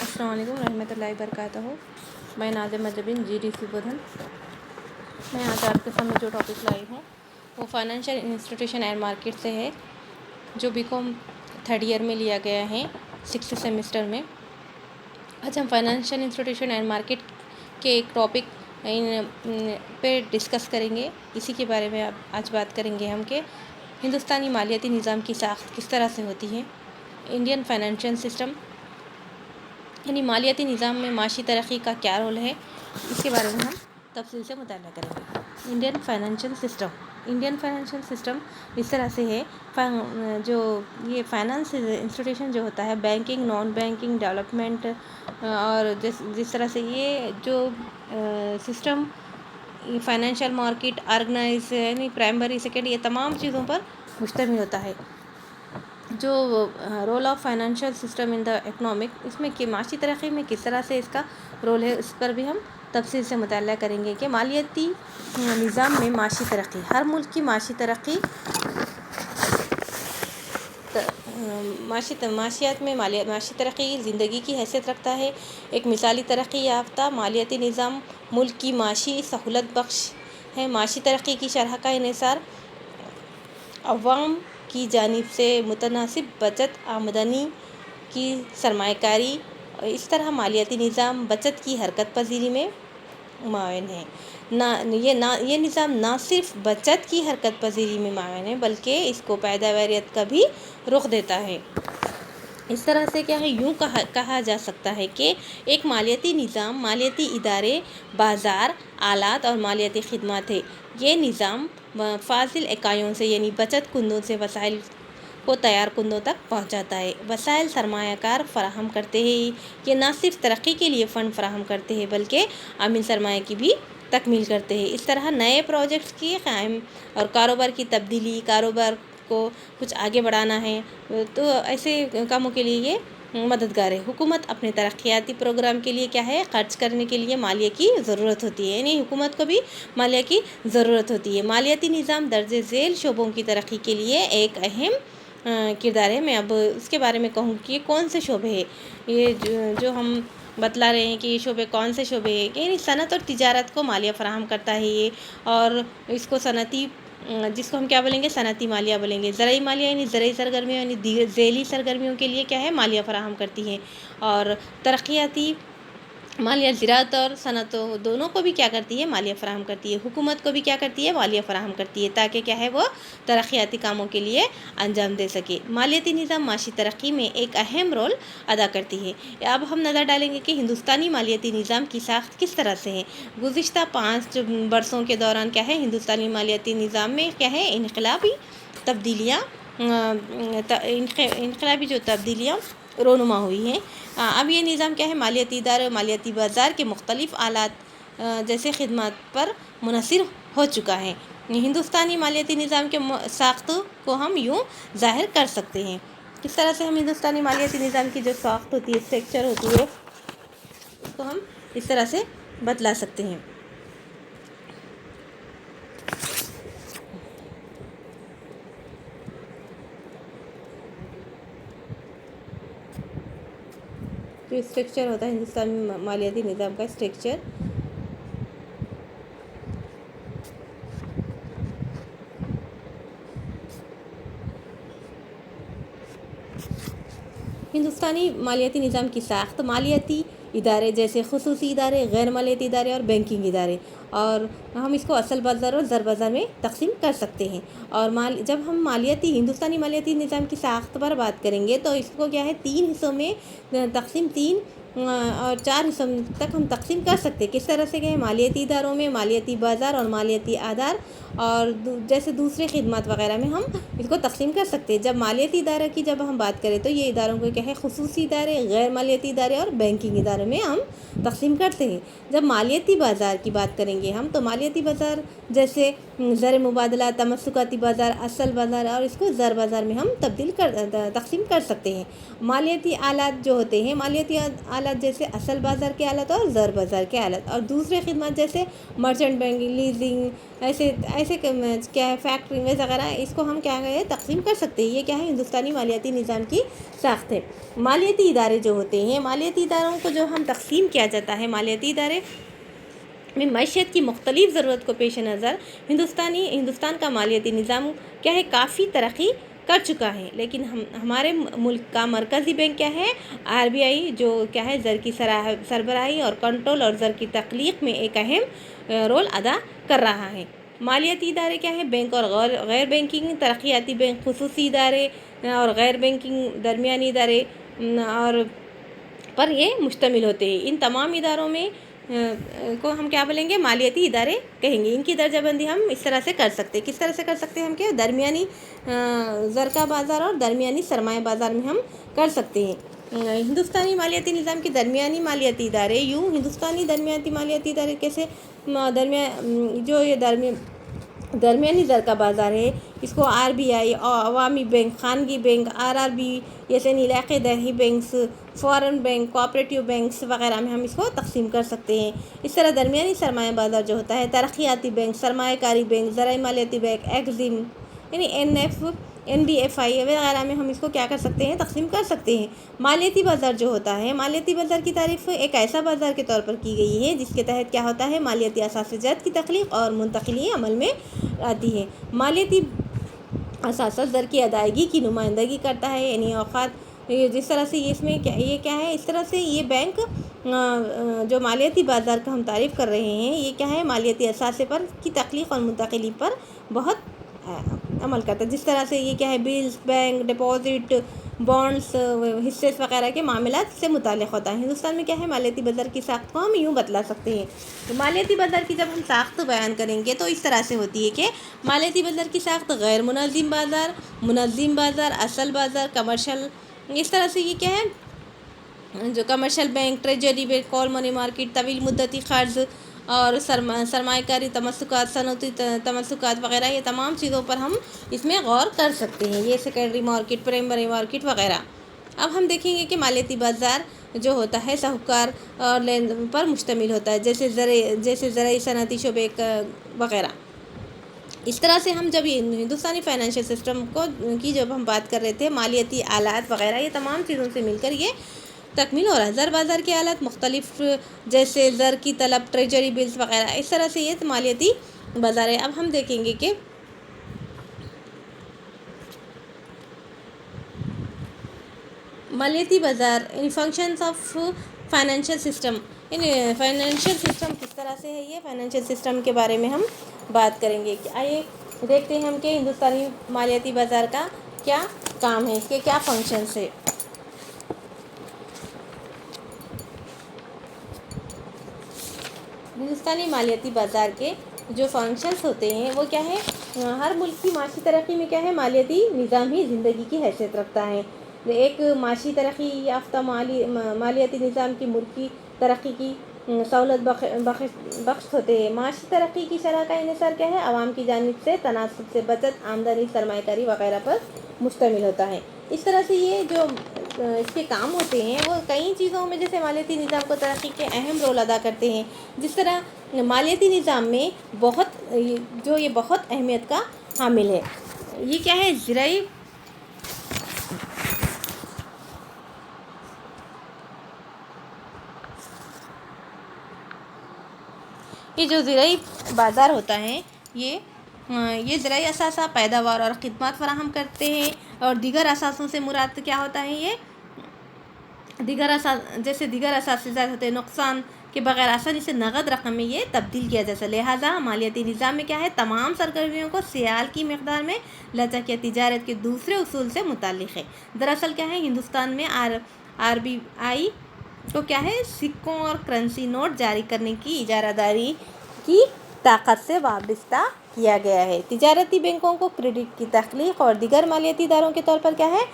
السلام علیکم ورحمۃ اللہ وبرکاتہ. میں نازم مجبین GDC بدھن. میں آج آپ کے سامنے جو ٹاپک لائی ہوں وہ فائنینشیل انسٹیٹیوشن اینڈ مارکیٹ سے ہے، جو BCom تھرڈ ایئر میں لیا گیا ہے 6th سیمسٹر میں. آج ہم فائنینشیل انسٹیٹیوشن اینڈ مارکیٹ کے ایک ٹاپک پہ ڈسکس کریں گے. اسی کے بارے میں آج بات کریں گے ہم کہ ہندوستانی مالیاتی نظام کی ساخت کس طرح سے ہوتی ہے. انڈین فائنینشیل سسٹم یعنی مالیاتی نظام میں معاشی ترقی کا کیا رول ہے، اس کے بارے میں ہم تفصیل سے مطالعہ کریں گے. انڈین فائنینشیل سسٹم اس طرح سے ہے. جو یہ فائنانس انسٹیٹیوشن جو ہوتا ہے، بینکنگ، نان بینکنگ، ڈیولپمنٹ، اور جس طرح سے یہ جو سسٹم فائنینشیل مارکیٹ آرگنائز یعنی پرائمری سیکنڈری، یہ تمام چیزوں پر مشتمل ہوتا ہے. جو role of financial system in the economic, اس میں کہ معاشی ترقی میں کس طرح سے اس کا رول ہے، اس پر بھی ہم تفصیل سے مطالعہ کریں گے کہ مالیاتی نظام میں معاشی ترقی، ہر ملک کی معاشی ترقی، معاشیات میں معاشی ترقی زندگی کی حیثیت رکھتا ہے. ایک مثالی ترقی یافتہ مالیاتی نظام ملک کی معاشی سہولت بخش ہے. معاشی ترقی کی شرح کا انحصار عوام کی جانب سے متناسب بچت، آمدنی کی سرمایہ کاری، اس طرح مالیاتی نظام بچت کی حرکت پذیری میں معاون ہے. یہ نظام نہ صرف بچت کی حرکت پذیری میں معاون ہے بلکہ اس کو پیداواریت کا بھی رخ دیتا ہے. اس طرح سے کیا ہے، یوں کہا جا سکتا ہے کہ ایک مالیاتی نظام مالیاتی ادارے، بازار، آلات اور مالیاتی خدمات ہے. یہ نظام فاضل اکائیوں سے یعنی بچت کنوں سے وسائل کو تیار کنوں تک پہنچاتا ہے. وسائل سرمایہ کار فراہم کرتے ہیں. یہ نہ صرف ترقی کے لیے فنڈ فراہم کرتے ہیں بلکہ عامل سرمایہ کی بھی تکمیل کرتے ہیں. اس طرح نئے پروجیکٹس کی قائم اور کاروبار کی تبدیلی، کاروبار کو کچھ آگے بڑھانا ہے تو ایسے کاموں کے لیے یہ مددگار ہے. حکومت اپنے ترقیاتی پروگرام کے لیے کیا ہے، خرچ کرنے کے لیے مالیہ کی ضرورت ہوتی ہے، یعنی حکومت کو بھی مالیہ کی ضرورت ہوتی ہے. مالیاتی نظام درج ذیل شعبوں کی ترقی کے لیے ایک اہم کردار ہے. میں اب اس کے بارے میں کہوں کہ کون سے شعبے ہیں، یہ جو ہم بتلا رہے ہیں کہ یہ شعبے کون سے شعبے ہیں. یعنی صنعت اور تجارت کو مالیہ فراہم کرتا ہے یہ، اور اس کو صنعتی، جس کو ہم کیا بولیں گے، صنعتی مالیہ بولیں گے. زرعی مالیہ یعنی زرعی سرگرمیوں یعنی ذیلی سرگرمیوں کے لیے کیا ہے، مالیہ فراہم کرتی ہے. اور ترقیاتی مالیہ زراعت اور صنعتوں دونوں کو بھی کیا کرتی ہے، مالیہ فراہم کرتی ہے. حکومت کو بھی کیا کرتی ہے، مالیہ فراہم کرتی ہے تاکہ کیا ہے، وہ ترقیاتی کاموں کے لیے انجام دے سکے. مالیاتی نظام معاشی ترقی میں ایک اہم رول ادا کرتی ہے. اب ہم نظر ڈالیں گے کہ ہندوستانی مالیاتی نظام کی ساخت کس طرح سے ہے. گزشتہ 5 برسوں کے دوران کیا ہے، ہندوستانی مالیاتی نظام میں کیا ہے، انقلابی جو تبدیلیاں رونما ہوئی ہیں. اب یہ نظام کیا ہے، مالیاتی ادارے اور مالیاتی بازار کے مختلف آلات جیسے خدمات پر منحصر ہو چکا ہے. ہندوستانی مالیاتی نظام کے ساخت کو ہم یوں ظاہر کر سکتے ہیں. کس طرح سے ہم ہندوستانی مالیاتی نظام کی جو ساخت ہوتی ہے، اسٹرکچر ہوتی ہے، اس کو ہم اس طرح سے بتلا سکتے ہیں. جو اسٹرکچر ہوتا ہے ہندوستانی مالیاتی نظام کا اسٹرکچر، ہندوستانی مالیاتی نظام کی ساخت مالیاتی ادارے جیسے خصوصی ادارے، غیر مالیاتی ادارے اور بینکنگ ادارے، اور ہم اس کو اصل بازار اور زر بازار میں تقسیم کر سکتے ہیں. اور جب ہم ہندوستانی مالیاتی نظام کی ساخت پر بات کریں گے تو اس کو کیا ہے، 3 حصوں میں تقسیم، 3 اور 4 حصوں تک ہم تقسیم کر سکتے ہیں. کس طرح سے کہ مالیاتی اداروں میں مالیاتی بازار اور مالیاتی آدار، اور جیسے دوسرے خدمات وغیرہ میں ہم اس کو تقسیم کر سکتے ہیں. جب مالیاتی ادارے کی جب ہم بات کریں تو یہ اداروں کو کیا ہے، خصوصی ادارے، غیر مالیاتی ادارے اور بینکنگ اداروں میں ہم تقسیم کرتے ہیں. جب مالیاتی بازار کی بات کریں گے ہم تو مالیاتی بازار جیسے زر مبادلہ، تمسکاتی بازار، اصل بازار، اور اس کو زر بازار میں ہم تقسیم کر سکتے ہیں. مالیاتی آلات جو ہوتے ہیں، مالیاتی آلات جیسے اصل بازار کے آلات اور زر بازار کے آلات، اور دوسرے خدمات جیسے مرچنٹ بینکنگ، لیزنگ، ایسے کیا ہے فیکٹری وغیرہ، اس کو ہم کیا ہے تقسیم کر سکتے ہیں۔ یہ کیا ہے ہندوستانی مالیاتی نظام کی ساخت ہے۔ مالیاتی ادارے جو ہوتے ہیں، مالیاتی اداروں کو جو ہم تقسیم کیا جاتا ہے، مالیاتی ادارے میں معیشت کی مختلف ضرورت کو پیش نظر ہندوستان کا مالیاتی نظام کیا ہے کافی ترقی کر چکا ہے، لیکن ہمارے ملک کا مرکزی بینک کیا ہے RBI، جو کیا ہے زر کی سربراہی اور کنٹرول اور زر کی تخلیق میں ایک اہم رول ادا کر رہا ہے۔ مالیاتی ادارے کیا ہے بینک اور غیر بینکنگ ترقیاتی بینک، خصوصی ادارے اور غیر بینکنگ درمیانی ادارے اور پر یہ مشتمل ہوتے ہیں۔ ان تمام اداروں میں کو ہم کیا بولیں گے مالیاتی ادارے کہیں گے۔ ان کی درجہ بندی ہم اس طرح سے کر سکتے ہیں۔ کس طرح سے کر سکتے ہیں ہم کیا درمیانی زر کا بازار اور درمیانی سرمایہ بازار میں ہم کر سکتے ہیں۔ ہندوستانی مالیاتی نظام کے درمیانی مالیاتی ادارے ہندوستانی درمیانی مالیاتی ادارے کیسے جو یہ درمیانی زر کا بازار ہے، اس کو RBI، عوامی بینک، خانگی بینک، RRB، یعنی علاقے دہی بینکس، فورن بینک، کوآپریٹیو بینکس وغیرہ میں ہم اس کو تقسیم کر سکتے ہیں۔ اس طرح درمیانی سرمایہ بازار جو ہوتا ہے ترقیاتی بینک، سرمایہ کاری بینک، زرعی مالیاتی بینک، ایگزیم یعنی NBFI وغیرہ میں ہم اس کو کیا کر سکتے ہیں تقسیم کر سکتے ہیں۔ مالیاتی بازار جو ہوتا ہے، مالیاتی بازار کی تعریف ایک ایسا بازار کے طور پر کی گئی ہے جس کے تحت کیا ہوتا ہے مالیاتی اثاثہ جات کی تخلیق اور منتقلی عمل میں آتی ہے۔ مالیاتی اثاثہ زر کی ادائیگی کی نمائندگی کرتا ہے، یعنی اوقات جس طرح سے اس میں یہ کیا ہے اس طرح سے یہ بینک جو مالیاتی بازار کا ہم تعریف کر رہے ہیں، یہ کیا ہے مالیاتی اثاثے پر کی تخلیق اور منتقلی پر بہت عمل کرتا ہے۔ جس طرح سے یہ کیا ہے بلز، بینک ڈپازٹ، بانڈس، حصے وغیرہ کے معاملات سے متعلق ہوتا ہے۔ ہندوستان میں کیا ہے مالیاتی بازار کی ساخت کو ہم یوں بتلا سکتے ہیں۔ تو مالیاتی بازار کی جب ہم ساخت بیان کریں گے تو اس طرح سے ہوتی ہے کہ مالیاتی بازار کی ساخت غیر منظم بازار، منظم بازار، اصل بازار، کمرشل، اس طرح سے یہ کیا ہے جو کمرشل بینک، ٹریجری بینک، کال منی مارکیٹ، طویل مدتی قرض اور سرمایہ کاری تمسکات، صنعتی تمسکات وغیرہ، یہ تمام چیزوں پر ہم اس میں غور کر سکتے ہیں۔ یہ سیکنڈری مارکیٹ، پرائمری مارکیٹ وغیرہ۔ اب ہم دیکھیں گے کہ مالیاتی بازار جو ہوتا ہے ساہوکار اور لین پر مشتمل ہوتا ہے، جیسے زرعی صنعتی شعبے وغیرہ۔ اس طرح سے ہم جب ہندوستانی فائنینشیل سسٹم کی جب ہم بات کر رہے تھے مالیاتی آلات وغیرہ، یہ تمام چیزوں سے مل کر یہ تکمیل ہو رہا ہے۔ زر بازار کے آلات مختلف جیسے زر کی طلب، ٹریجری بلز وغیرہ، اس طرح سے یہ مالیاتی بازار ہے۔ اب ہم دیکھیں گے کہ مالیاتی بازار functions of financial system, financial system کس طرح سے ہے، یہ فائنینشیل سسٹم کے بارے میں ہم بات کریں گے۔ آئیے دیکھتے ہیں ہم کہ ہندوستانی مالیاتی بازار کا کیا کام ہے، اس کے کیا فنکشنز ہے۔ ہندوستانی مالیاتی بازار کے جو فنکشنز ہوتے ہیں وہ کیا ہے، ہر ملک کی معاشی ترقی میں کیا ہے مالیاتی نظام ہی زندگی کی حیثیت رکھتا ہے۔ ایک معاشی ترقی یافتہ مالیاتی نظام کی ملک کی ترقی کی سہولت بخش ہوتے ہیں۔ معاشی ترقی کی شرح کا انحصار کیا ہے عوام کی جانب سے تناسب سے بچت، آمدنی، سرمایہ کاری وغیرہ پر مشتمل ہوتا ہے۔ اس طرح سے یہ جو اس کے کام ہوتے ہیں وہ کئی چیزوں میں جیسے مالیاتی نظام کو ترقی کے اہم رول ادا کرتے ہیں۔ جس طرح مالیاتی نظام میں یہ بہت اہمیت کا حامل ہے۔ یہ کیا ہے زرعی یہ جو زرعی بازار ہوتا ہے یہ زرعی اثاثہ، پیداوار اور خدمات فراہم کرتے ہیں، اور دیگر اثاثوں سے مراد کیا ہوتا ہے، یہ دیگر اثاثے ہوتے ہیں نقصان کے بغیر آسانی سے نقد رقم میں یہ تبدیل کیا جا سکتا ہے۔ لہٰذا مالیاتی نظام میں کیا ہے تمام سرگرمیوں کو سیال کی مقدار میں لچک یا تجارت کے دوسرے اصول سے متعلق ہے۔ دراصل کیا ہے ہندوستان میں RBI کو کیا ہے سکوں اور کرنسی نوٹ جاری کرنے کی اجارہ داری کی طاقت سے وابستہ کیا گیا ہے۔ تجارتی بینکوں کو کریڈٹ کی تخلیق اور دیگر مالیاتی اداروں کے طور پر کیا ہے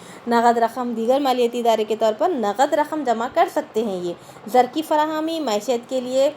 دیگر مالیاتی ادارے کے طور پر نقد رقم جمع کر سکتے ہیں۔ یہ زر کی فراہمی معیشت کے لیے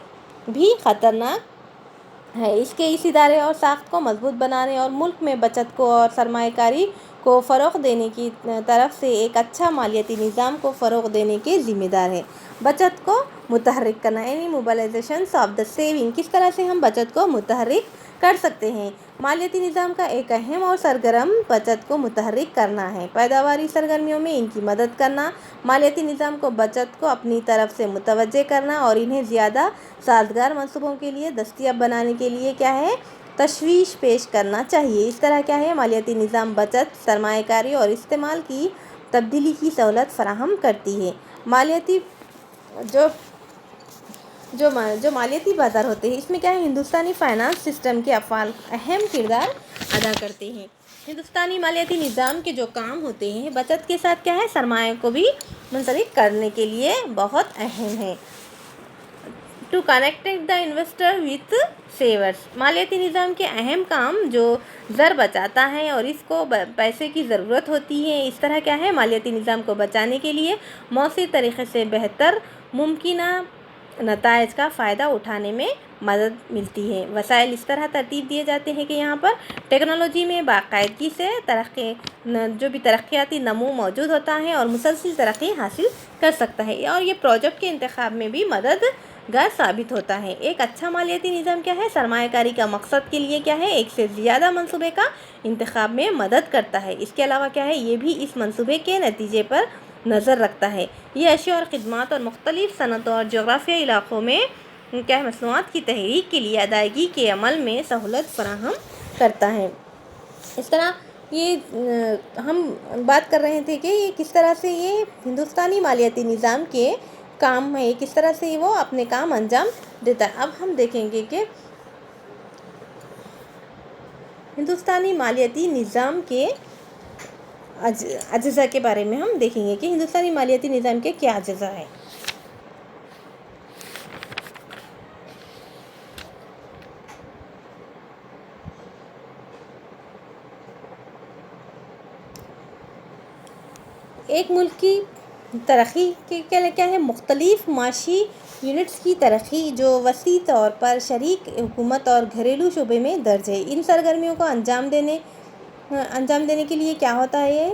بھی خطرناک ہے۔ اس ادارے اور ساخت کو مضبوط بنانے اور ملک میں بچت کو اور سرمایہ کاری کو فروغ دینے کی طرف سے ایک اچھا مالیاتی نظام کو فروغ دینے کے ذمہ دار ہے۔ بچت کو متحرک کرنا یعنی موبلائزیشن آف دا سیونگ، کس طرح سے ہم بچت کو متحرک کر سکتے ہیں؟ مالیاتی نظام کا ایک اہم اور سرگرم بچت کو متحرک کرنا ہے۔ پیداواری سرگرمیوں میں ان کی مدد کرنا، مالیاتی نظام کو بچت کو اپنی طرف سے متوجہ کرنا اور انہیں زیادہ سازگار منصوبوں کے لیے دستیاب بنانے کے لیے کیا ہے، تشویش پیش کرنا چاہیے۔ اس طرح کیا ہے، مالیاتی نظام بچت، سرمایہ کاری اور استعمال کی تبدیلی کی سہولت فراہم کرتی ہے۔ مالیاتی جو مالیاتی بازار ہوتے ہیں، اس میں کیا ہے، ہندوستانی فائنانس سسٹم کے افعال اہم کردار ادا کرتے ہیں۔ ہندوستانی مالیاتی نظام کے جو کام ہوتے ہیں، بچت کے ساتھ کیا ہے، سرمایہ کو بھی منسلک کرنے کے لیے بہت اہم ہے۔ To connect the investor with savers, مالیاتی نظام کے اہم کام جو زر بچاتا ہے اور اس کو پیسے کی ضرورت ہوتی ہے، اس طرح کیا ہے، مالیاتی نظام کو بچانے کے لیے مؤثر طریقے سے بہتر ممکنہ نتائج کا فائدہ اٹھانے میں مدد ملتی ہے۔ وسائل اس طرح ترتیب دیے جاتے ہیں کہ یہاں پر ٹیکنالوجی میں باقاعدگی سے جو بھی ترقیاتی نمو موجود ہوتا ہے اور مسلسل ترقی حاصل کر سکتا ہے، اور یہ پروجیکٹ کے انتخاب میں بھی مددگار ثابت ہوتا ہے۔ ایک اچھا مالیاتی نظام کیا ہے، سرمایہ کاری کا مقصد کے لیے کیا ہے، ایک سے زیادہ منصوبے کا انتخاب میں مدد کرتا ہے۔ اس کے علاوہ کیا ہے، یہ بھی اس منصوبے کے نتیجے پر نظر رکھتا ہے۔ یہ اشیاء اور خدمات اور مختلف صنعتوں اور جغرافیائی علاقوں میں کیا ہے، مصنوعات کی تحریک کے لیے ادائیگی کے عمل میں سہولت فراہم کرتا ہے۔ اس طرح یہ ہم بات کر رہے تھے کہ یہ کس طرح سے یہ ہندوستانی مالیاتی نظام کے کام ہے، کس طرح سے وہ اپنے کام انجام دیتا ہے۔ اب ہم دیکھیں گے کہ ہندوستانی مالیاتی نظام کے اجزاء کے بارے میں ہم دیکھیں گے کہ ہندوستانی مالیاتی نظام کے کیا اجزاء ہیں۔ ایک ملک کی ترقی کے کیا ہے، مختلف معاشی یونٹس کی ترقی جو وسیع طور پر شریک حکومت اور گھریلو شعبے میں درج ہے۔ ان سرگرمیوں کو انجام دینے کے لیے کیا ہوتا ہے،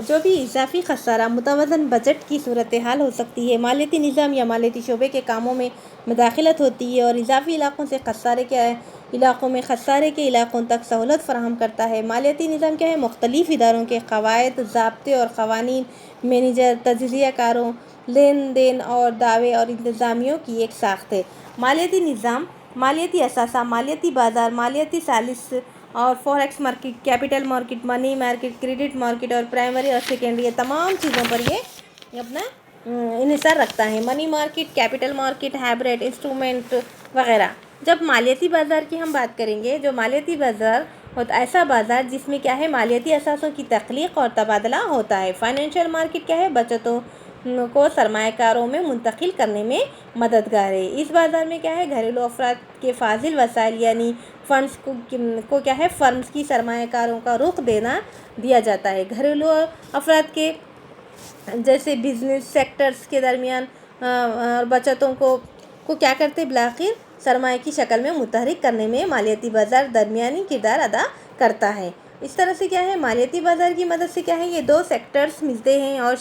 جو بھی اضافی خسارہ متوازن بجٹ کی صورتحال ہو سکتی ہے، مالیاتی نظام یا مالیاتی شعبے کے کاموں میں مداخلت ہوتی ہے اور اضافی علاقوں سے خسارے کے علاقوں تک سہولت فراہم کرتا ہے۔ مالیاتی نظام کیا ہے، مختلف اداروں کے قواعد، ضابطے اور قوانین، مینیجر، تجزیہ کاروں، لین دین اور دعوے اور انتظامیوں کی ایک ساخت ہے۔ مالیاتی نظام مالیاتی اثاثہ، مالیاتی بازار، مالیاتی ثالث اور forex market, capital market, money market, credit market اور پرائمری اور سیکنڈری، یہ تمام چیزوں پر یہ اپنا انحصار رکھتا ہے۔ Money market, capital market, hybrid instrument وغیرہ۔ جب مالیاتی بازار کی ہم بات کریں گے، جو مالیاتی بازار ہوتا ہے ایسا بازار جس میں کیا ہے، مالیاتی اثاثوں کی تخلیق اور تبادلہ ہوتا ہے۔ فائنینشیل مارکیٹ کیا ہے، بچتوں کو سرمایہ کاروں میں منتقل کرنے میں مددگار ہے۔ اس بازار میں کیا ہے، گھریلو افراد کے فاضل وسائل یعنی فنڈز کو کیا ہے، فرمز کی سرمایہ کاروں کا رخ دیا جاتا ہے۔ گھریلو افراد کے جیسے بزنس سیکٹرز کے درمیان بچتوں کو کیا کرتے، بالآخر سرمایہ کی شکل میں متحرک کرنے میں مالیاتی بازار درمیانی کردار ادا کرتا ہے۔ اس طرح سے کیا ہے، مالیاتی بازار کی مدد سے کیا ہے، یہ دو سیکٹرز ملتے ہیں اور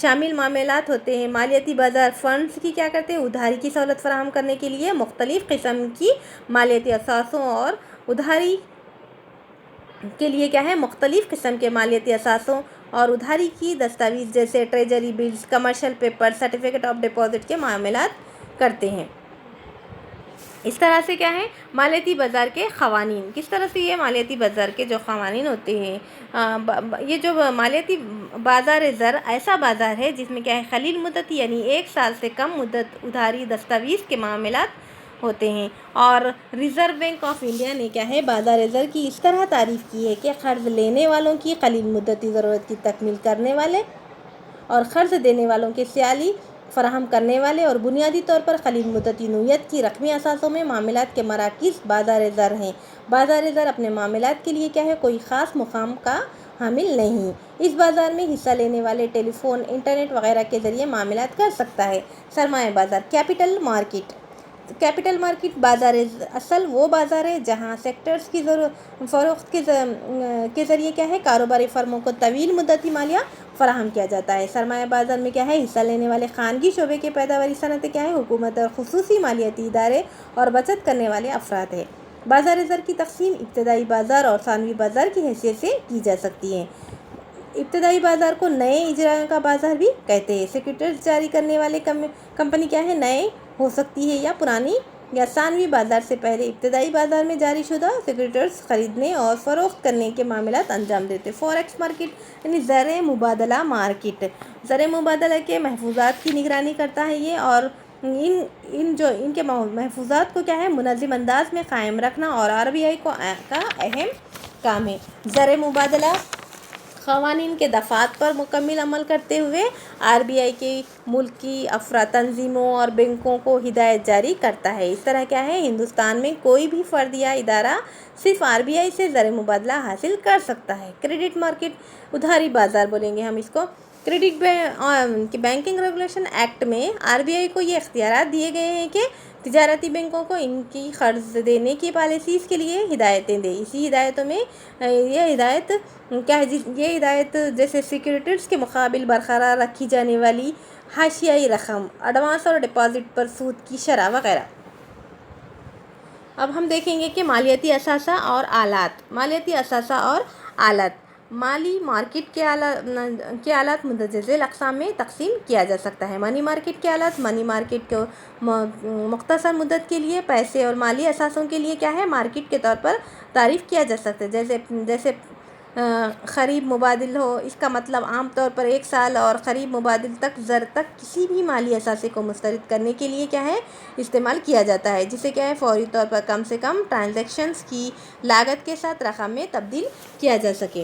شامل معاملات ہوتے ہیں۔ مالیاتی بازار فنڈز کی کیا کرتے ہیں، ادھاری کی سہولت فراہم کرنے کے لیے مختلف قسم کی مالیاتی اثاثوں اور ادھاری کے لیے کیا ہے، مختلف قسم کے مالیاتی اثاثوں اور ادھاری کی دستاویز جیسے treasury bills, commercial paper, certificate of deposit کے معاملات کرتے ہیں۔ اس طرح سے کیا ہے، مالیاتی بازار کے قوانین، کس طرح سے یہ مالیاتی بازار کے جو قوانین ہوتے ہیں، یہ جو مالیاتی بازار زر ایسا بازار ہے جس میں کیا ہے، قلیل مدت یعنی 1 سال سے کم مدت ادھاری دستاویز کے معاملات ہوتے ہیں۔ اور ریزرو بینک آف انڈیا نے کیا ہے، بازار زر کی اس طرح تعریف کی ہے کہ قرض لینے والوں کی قلیل مدتی ضرورت کی تکمیل کرنے والے اور قرض دینے والوں کے سیالی فراہم کرنے والے اور بنیادی طور پر قلیل مدتی نوعیت کی رقمی اثاثوں میں معاملات کے مراکز بازار زر ہیں۔ بازار زر اپنے معاملات کے لیے کیا ہے، کوئی خاص مقام کا حامل نہیں۔ اس بازار میں حصہ لینے والے ٹیلی فون، انٹرنیٹ وغیرہ کے ذریعے معاملات کر سکتا ہے۔ سرمایہ بازار، کیپٹل مارکیٹ۔ کیپٹل مارکیٹ بازار اصل وہ بازار ہے جہاں سیکٹرز کی فروخت کے ذریعے کیا ہے کاروباری فرموں کو طویل مدتی مالیہ فراہم کیا جاتا ہے۔ سرمایہ بازار میں کیا ہے حصہ لینے والے خانگی شعبے کے پیداواری صنعتیں کیا ہے حکومت اور خصوصی مالیاتی ادارے اور بچت کرنے والے افراد ہیں۔ بازار زر کی تقسیم ابتدائی بازار اور ثانوی بازار کی حیثیت سے کی جا سکتی ہے۔ ابتدائی بازار کو نئے اجراء کا بازار بھی کہتے ہیں۔ سیکیورٹیز جاری کرنے والے کمپنی کیا ہے نئے ہو سکتی ہے یا پرانی یا ثانوی بازار سے پہلے ابتدائی بازار میں جاری شدہ سیکیورٹیز خریدنے اور فروخت کرنے کے معاملات انجام دیتے۔ فوریکس مارکیٹ یعنی زر مبادلہ مارکیٹ، زر مبادلہ کے محفوظات کی نگرانی کرتا ہے یہ، اور ان کے محفوظات کو کیا ہے منظم انداز میں قائم رکھنا اور RBI کا اہم کام ہے۔ زر مبادلہ قوانین کے دفعات پر مکمل عمل کرتے ہوئے RBI کے ملکی تنظیموں اور بینکوں کو ہدایت جاری کرتا ہے۔ اس طرح کیا ہے ہندوستان میں کوئی بھی فرد یا ادارہ صرف RBI سے زر مبادلہ حاصل کر سکتا ہے۔ کریڈٹ مارکیٹ، ادھاری بازار بولیں گے ہم اس کو۔ کریڈٹ بینکنگ ریگولیشن ایکٹ میں RBI کو یہ اختیارات دیے گئے ہیں کہ تجارتی بینکوں کو ان کی قرض دینے کی پالیسیز کے لیے ہدایتیں دے۔ اسی ہدایتوں میں یہ ہدایت جیسے سیکیورٹیز کے مقابل برقرار رکھی جانے والی حاشیائی رقم، ایڈوانس اور ڈپازٹ پر سود کی شرح وغیرہ۔ اب ہم دیکھیں گے کہ مالیاتی اثاثہ اور آلات۔ مالیاتی اثاثہ اور آلات مالی مارکیٹ کے آلات متزلزل اقسام میں تقسیم کیا جا سکتا ہے۔ منی مارکیٹ کے آلات، منی مارکیٹ کو مختصر مدت کے لیے پیسے اور مالی اثاثوں کے لیے کیا ہے مارکیٹ کے طور پر تعریف کیا جا سکتا ہے، جیسے خریب مبادل ہو۔ اس کا مطلب عام طور پر 1 سال اور خریب مبادل تک زر تک کسی بھی مالی اثاثے کو مسترد کرنے کے لیے کیا ہے استعمال کیا جاتا ہے، جسے کیا ہے فوری طور پر کم سے کم ٹرانزیکشنز کی لاگت کے ساتھ رقم میں تبدیل کیا جا سکے۔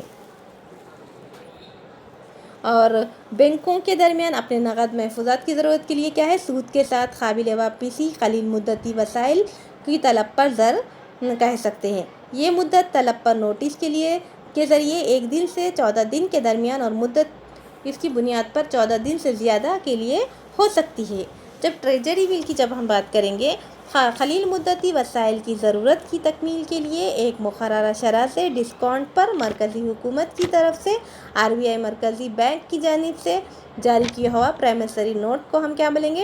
اور بینکوں کے درمیان اپنے نقد محفوظات کی ضرورت کے لیے کیا ہے سود کے ساتھ قابل واپسی قلیل مدتی وسائل کی طلب پر زر کہہ سکتے ہیں۔ یہ مدت طلب پر نوٹس کے ذریعے 1 دن سے 14 دن کے درمیان اور مدت اس کی بنیاد پر 14 دن سے زیادہ کے لیے ہو سکتی ہے۔ جب ٹریجری بل کی جب ہم بات کریں گے، قلیل مدتی وسائل کی ضرورت کی تکمیل کے لیے ایک مقررہ شرح سے ڈسکاؤنٹ پر مرکزی حکومت کی طرف سے RBI مرکزی بینک کی جانب سے جاری کیا ہوا پرومیسری نوٹ کو ہم کیا بولیں گے